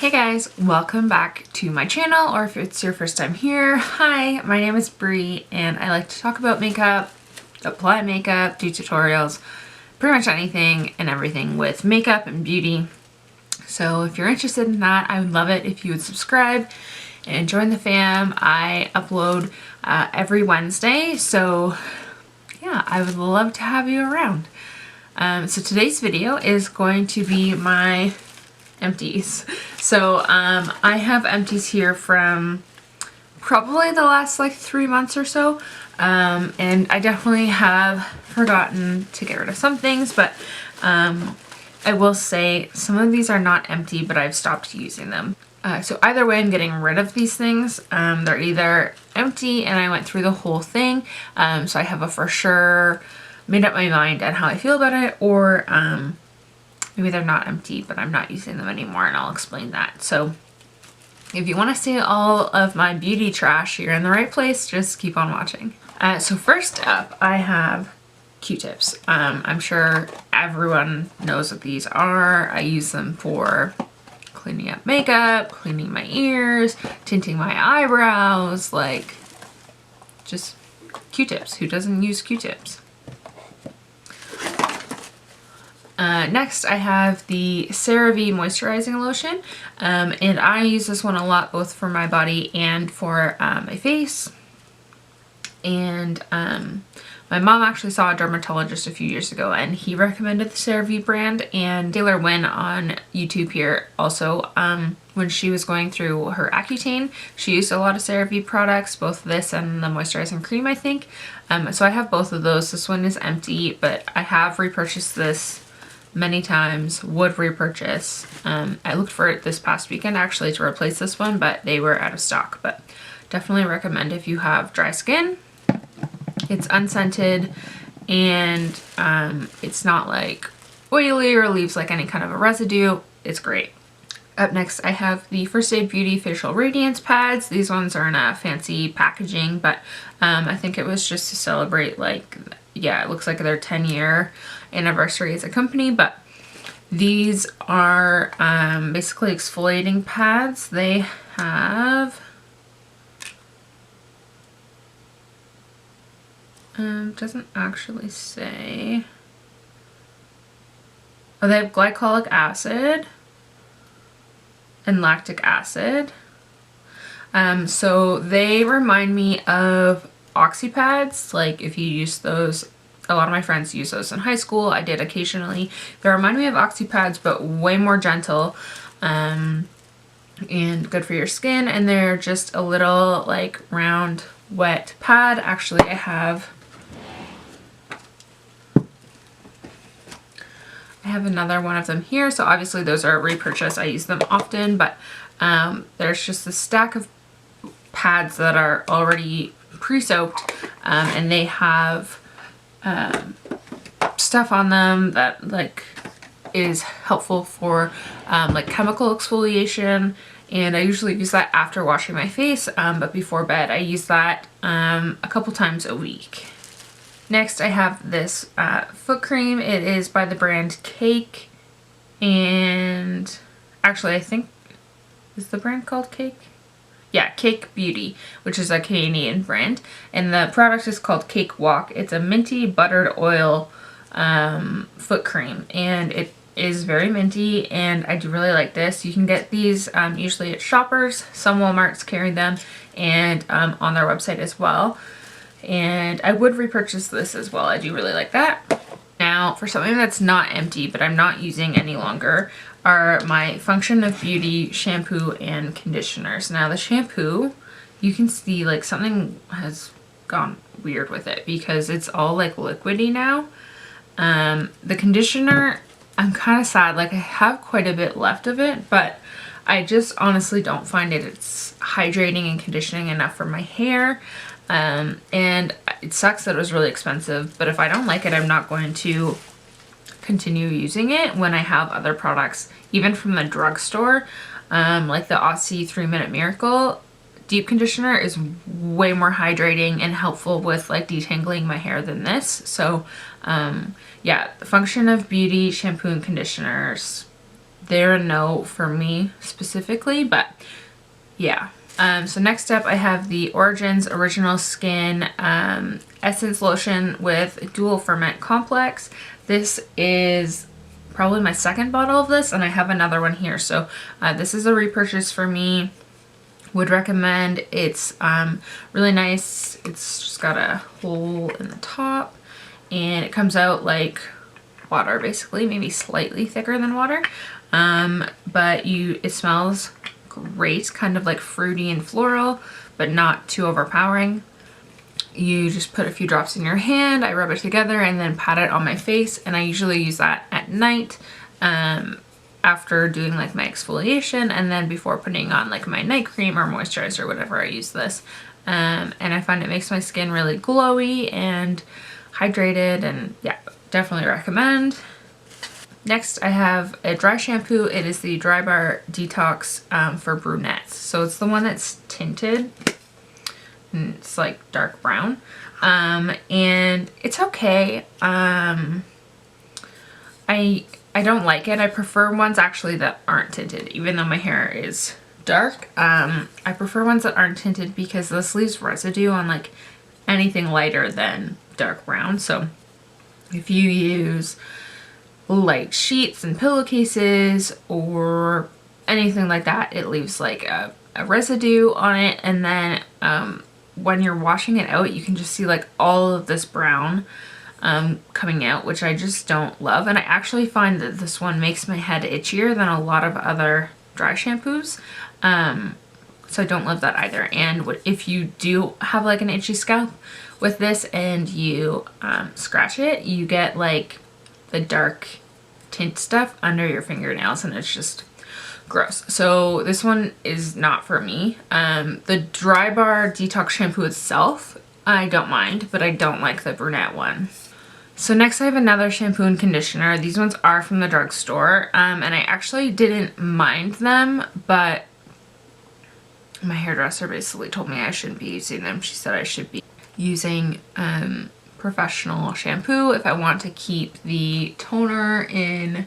Hey guys, welcome back to my channel, or if it's your first time here, hi, my name is Bree and I like to talk about makeup, apply makeup, do tutorials, pretty much anything and everything with makeup and beauty. So if you're interested in that, I would love it if you would subscribe and join the fam. I upload every Wednesday, so yeah, I would love to have you around. So today's video is going to be my empties. So I have empties here from probably the last like 3 months or so, and I definitely have forgotten to get rid of some things, but I will say some of these are not empty, but I've stopped using them. So either way, I'm getting rid of these things. They're either empty and I went through the whole thing, so I have a for sure made up my mind on how I feel about it, or maybe they're not empty, but I'm not using them anymore, and I'll explain that. So if you want to see all of my beauty trash, you're in the right place. Just keep on watching. So first up, I have Q-tips. I'm sure everyone knows what these are. I use them for cleaning up makeup, cleaning my ears, tinting my eyebrows, like just Q-tips. Who doesn't use Q-tips? Next, I have the CeraVe Moisturizing Lotion, and I use this one a lot both for my body and for my face. And my mom actually saw a dermatologist a few years ago, and he recommended the CeraVe brand, and Taylor Wynn on YouTube here also, when she was going through her Accutane, she used a lot of CeraVe products, both this and the moisturizing cream, I think. So I have both of those. This one is empty, but I have repurchased this many times, would repurchase. I looked for it this past weekend actually to replace this one, but they were out of stock. But definitely recommend if you have dry skin. It's unscented, and it's not like oily or leaves like any kind of a residue. It's great. Up next, I have the First Aid Beauty Facial Radiance Pads. These ones are in a fancy packaging, but I think it was just to celebrate, like, yeah, it looks like their 10-year anniversary as a company. But these are basically exfoliating pads. They have doesn't actually say. Oh, they have glycolic acid and lactic acid. So they remind me of Oxy pads. Like if you use those, a lot of my friends use those in high school. I did occasionally. They remind me of Oxy pads, but way more gentle, and good for your skin. And they're just a little like round, wet pad. Actually, I have another one of them here. So obviously those are repurchase. I use them often, but there's just a stack of pads that are already pre-soaked, and they have stuff on them that like is helpful for like chemical exfoliation, and I usually use that after washing my face, but before bed I use that a couple times a week. Next, I have this foot cream. It is by the brand Cake, and actually I think, is the brand called Cake? Yeah, Cake Beauty, which is a Canadian brand, and the product is called Cake Walk. It's a minty buttered oil foot cream, and it is very minty, and I do really like this. You can get these usually at Shoppers. Some Walmarts carry them, and on their website as well. And I would repurchase this as well. I do really like that. Now, for something that's not empty, but I'm not using any longer, are my Function of Beauty shampoo and conditioners. Now, the shampoo, you can see like something has gone weird with it because it's all like liquidy now. The conditioner, I'm kind of sad. Like I have quite a bit left of it, but I just honestly don't find it's hydrating and conditioning enough for my hair. And it sucks that it was really expensive, but if I don't like it, I'm not going to continue using it when I have other products, even from the drugstore, like the Aussie 3-Minute Miracle Deep Conditioner is way more hydrating and helpful with like detangling my hair than this. So yeah, the Function of Beauty shampoo and conditioners, they're a no for me specifically, but yeah. So next up I have the Origins Original Skin Essence Lotion with Dual Ferment Complex. This is probably my second bottle of this, and I have another one here. So this is a repurchase for me. Would recommend. It's really nice. It's just got a hole in the top, and it comes out like water basically, maybe slightly thicker than water. But it smells great, kind of like fruity and floral, but not too overpowering. You just put a few drops in your hand, I rub it together, and then pat it on my face, and I usually use that at night after doing like my exfoliation, and then before putting on like my night cream or moisturizer, whatever, I use this. And I find it makes my skin really glowy and hydrated, and yeah, definitely recommend. Next I have a dry shampoo. It is the Dry Bar Detox for brunettes. So it's the one that's tinted. And it's like dark brown. And it's okay. I don't like it. I prefer ones actually that aren't tinted, even though my hair is dark. I prefer ones that aren't tinted because this leaves residue on like anything lighter than dark brown. So if you use light sheets and pillowcases or anything like that, it leaves like a residue on it, and then when you're washing it out, you can just see like all of this brown coming out, which I just don't love. And I actually find that this one makes my head itchier than a lot of other dry shampoos, so I don't love that either. And if you do have like an itchy scalp with this and you scratch it, you get like the dark tint stuff under your fingernails, and it's just gross. So this one is not for me. The Dry Bar Detox shampoo itself, I don't mind, but I don't like the brunette one. So next I have another shampoo and conditioner. These ones are from the drugstore, and I actually didn't mind them, but my hairdresser basically told me I shouldn't be using them. She said I should be using professional shampoo if I want to keep the toner in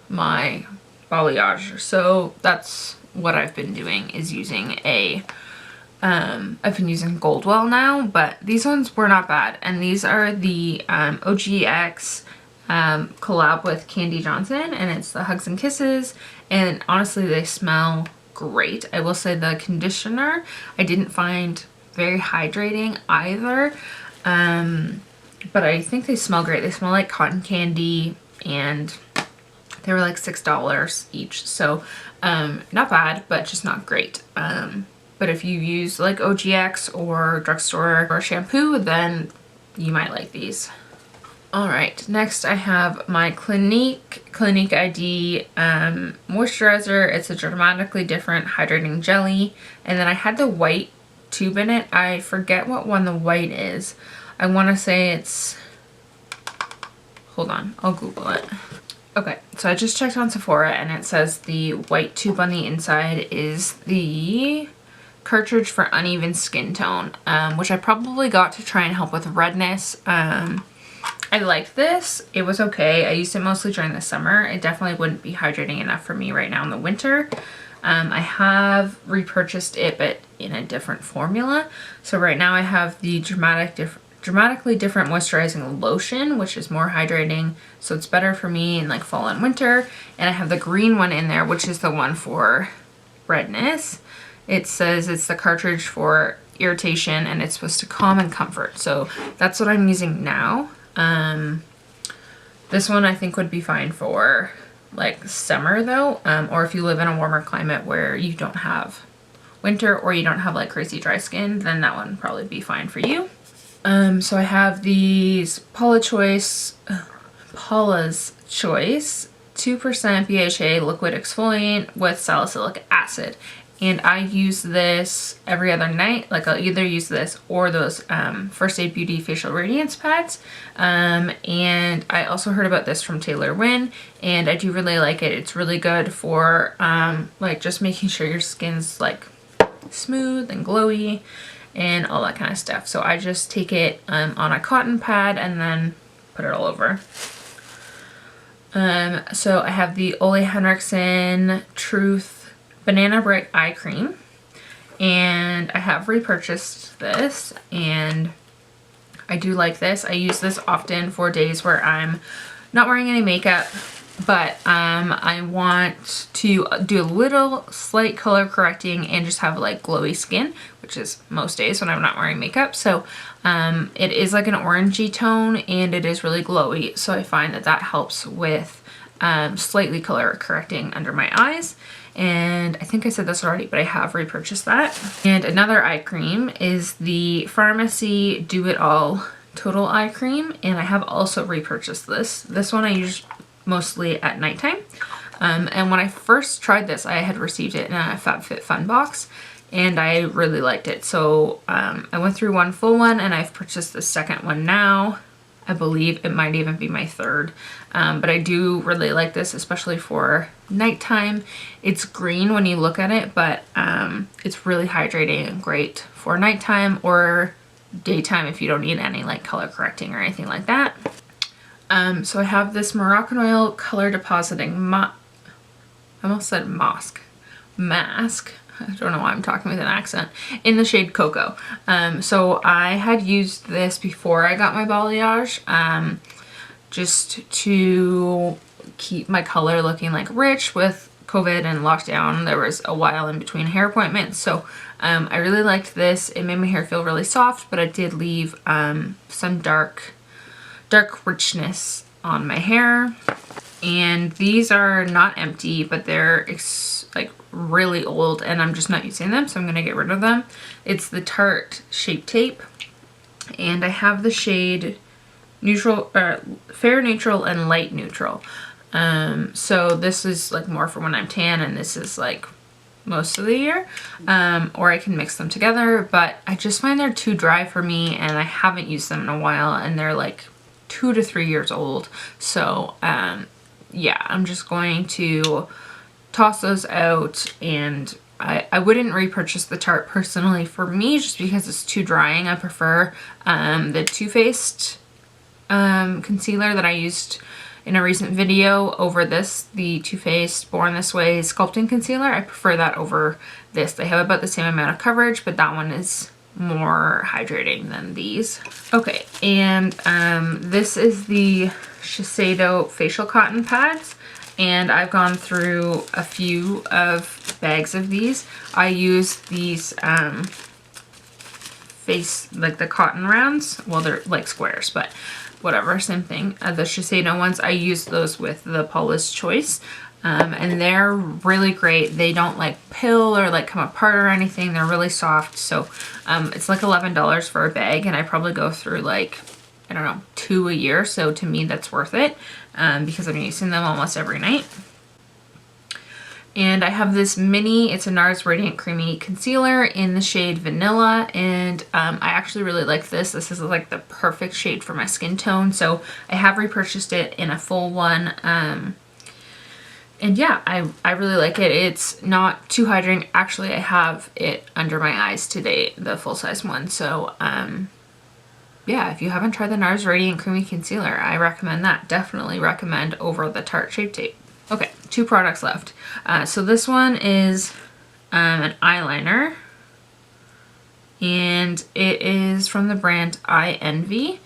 my balayage. So that's what I've been doing, is using I've been using Goldwell now, but these ones were not bad. And these are the OGX collab with Candy Johnson, and it's the Hugs and Kisses, and honestly they smell great. I will say the conditioner I didn't find very hydrating either, but I think they smell great. They smell like cotton candy, and they were like $6 each, so not bad, but just not great. But if you use like OGX or drugstore or shampoo, then you might like these. Alright, next I have my Clinique ID moisturizer. It's a dramatically different hydrating jelly, and then I had the white tube in it. I forget what one the white is. I want to say it's, hold on, I'll Google it. Okay, so I just checked on Sephora, and it says the white tube on the inside is the cartridge for uneven skin tone, which I probably got to try and help with redness. I liked this. It was okay. I used it mostly during the summer. It definitely wouldn't be hydrating enough for me right now in the winter. I have repurchased it, but in a different formula. So right now I have the dramatically different moisturizing lotion, which is more hydrating, so it's better for me in like fall and winter. And I have the green one in there, which is the one for redness. It says it's the cartridge for irritation, and it's supposed to calm and comfort. So that's what I'm using now. This one I think would be fine for like summer though, or if you live in a warmer climate where you don't have winter or you don't have like crazy dry skin, then that one would probably be fine for you. So I have these Paula's Choice 2% BHA liquid exfoliant with salicylic acid. And I use this every other night. Like I'll either use this or those First Aid Beauty facial radiance pads. And I also heard about this from Taylor Wynn, and I do really like it. It's really good for like just making sure your skin's like smooth and glowy and all that kind of stuff. So I just take it on a cotton pad and then put it all over. So I have the Ole Henriksen Truth Banana Brick Eye Cream, and I have repurchased this, and I do like this. I use this often for days where I'm not wearing any makeup, but I want to do a little slight color correcting and just have like glowy skin, which is most days when I'm not wearing makeup. So it is like an orangey tone and it is really glowy. So I find that that helps with slightly color correcting under my eyes. And I think I said this already, but I have repurchased that. And another eye cream is the Pharmacy Do It All Total Eye Cream, and I have also repurchased this. This one I use mostly at nighttime. And when I first tried this, I had received it in a FabFitFun box, and I really liked it. So I went through one full one, and I've purchased the second one now. I believe it might even be my third. But I do really like this, especially for nighttime. It's green when you look at it, but it's really hydrating and great for nighttime or daytime if you don't need any like color correcting or anything like that. So I have this Moroccan Oil Color Depositing I almost said mask. I don't know why I'm talking with an accent. In the shade Cocoa. So I had used this before I got my balayage, just to keep my color looking like rich. With COVID and lockdown, there was a while in between hair appointments. So I really liked this. It made my hair feel really soft, but it did leave some dark richness on my hair. And these are not empty, but they're like really old and I'm just not using them, so I'm gonna get rid of them. It's the Tarte Shape Tape, and I have the shade neutral, fair neutral and light neutral. So this is like more for when I'm tan, and this is like most of the year, or I can mix them together, but I just find they're too dry for me and I haven't used them in a while, and they're like 2 to 3 years old. So yeah, I'm just going to toss those out, and I wouldn't repurchase the Tarte personally for me just because it's too drying. I prefer the Too Faced concealer that I used in a recent video over this, the Too Faced Born This Way Sculpting Concealer. I prefer that over this. They have about the same amount of coverage, but that one is more hydrating than these. Okay, and this is the Shiseido Facial Cotton Pads, and I've gone through a few of bags of these. I use these like the cotton rounds. Well, they're like squares, but whatever, same thing. The Shiseido ones, I use those with the Paula's Choice. And they're really great. They don't like pill or like come apart or anything. They're really soft. So it's like $11 for a bag, and I probably go through like, I don't know, 2 a year. So to me, that's worth it because I'm using them almost every night. And I have this mini, it's a NARS Radiant Creamy Concealer in the shade Vanilla, and I actually really like this. This is like the perfect shade for my skin tone. So I have repurchased it in a full one. And yeah, I really like it. It's not too hydrating. Actually, I have it under my eyes today, the full-size one. So, yeah, if you haven't tried the NARS Radiant Creamy Concealer, I recommend that. Definitely recommend over the Tarte Shape Tape. Okay, 2 products left. So this one is an eyeliner, and it is from the brand I Envy.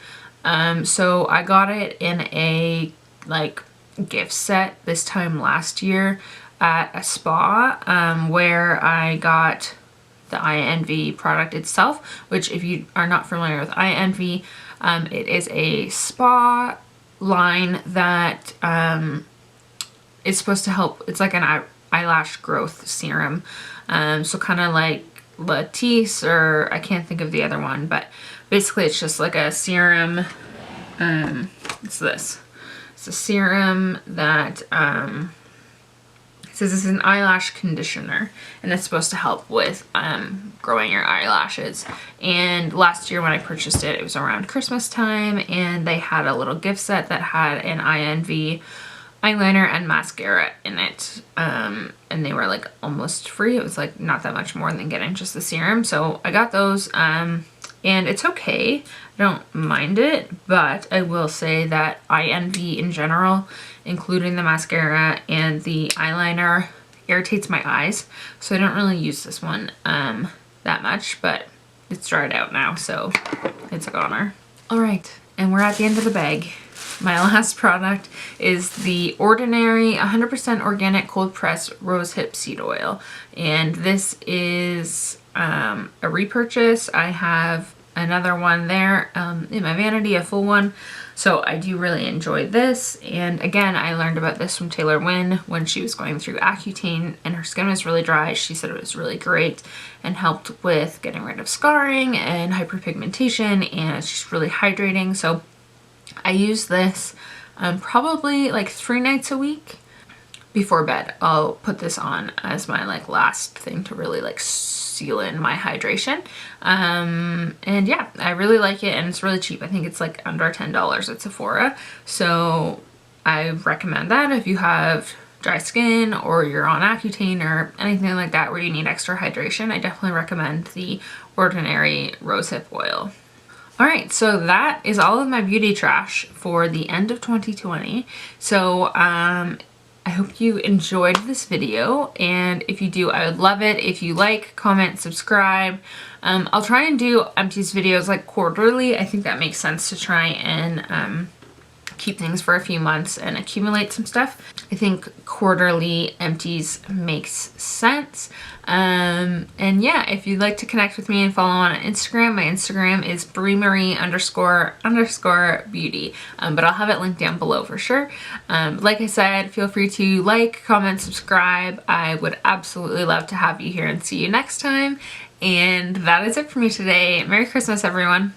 So I got it in a, like, gift set this time last year at a spa where I got the I Envy product itself, which if you are not familiar with I Envy, it is a spa line that is supposed to help. It's like an eyelash growth serum, so kind of like Latisse, or I can't think of the other one, but basically it's just like a serum. It's this. It's a serum that it says it's an eyelash conditioner, and it's supposed to help with growing your eyelashes. And last year when I purchased it, it was around Christmas time, and they had a little gift set that had an I Envy eyeliner and mascara in it, and they were like almost free. It was like not that much more than getting just the serum, so I got those. and it's okay. I don't mind it, but I will say that eye envy in general, including the mascara and the eyeliner, irritates my eyes, so I don't really use this one that much, but it's dried out now, so it's a goner. All right, and we're at the end of the bag. My last product is the Ordinary 100% organic cold pressed rosehip seed oil, and this is a repurchase. I have another one there in my vanity, a full one, so I do really enjoy this. And again, I learned about this from Taylor Wynn when she was going through Accutane and her skin was really dry. She said it was really great and helped with getting rid of scarring and hyperpigmentation, and it's just really hydrating. So I use this probably like 3 nights a week. Before bed, I'll put this on as my like last thing to really like seal in my hydration. And yeah, I really like it, and it's really cheap. I think it's like under $10 at Sephora. So I recommend that if you have dry skin or you're on Accutane or anything like that where you need extra hydration. I definitely recommend the Ordinary rosehip oil. All right, so that is all of my beauty trash for the end of 2020. So I hope you enjoyed this video, and if you do, I would love it if you like, comment, subscribe. I'll try and do Empties videos like quarterly. I think that makes sense to try and keep things for a few months and accumulate some stuff. I think quarterly Empties makes sense. And yeah, if you'd like to connect with me and follow on Instagram, my Instagram is briemarie__beauty. But I'll have it linked down below for sure. Like I said, feel free to like, comment, subscribe. I would absolutely love to have you here and see you next time. And that is it for me today. Merry Christmas, everyone.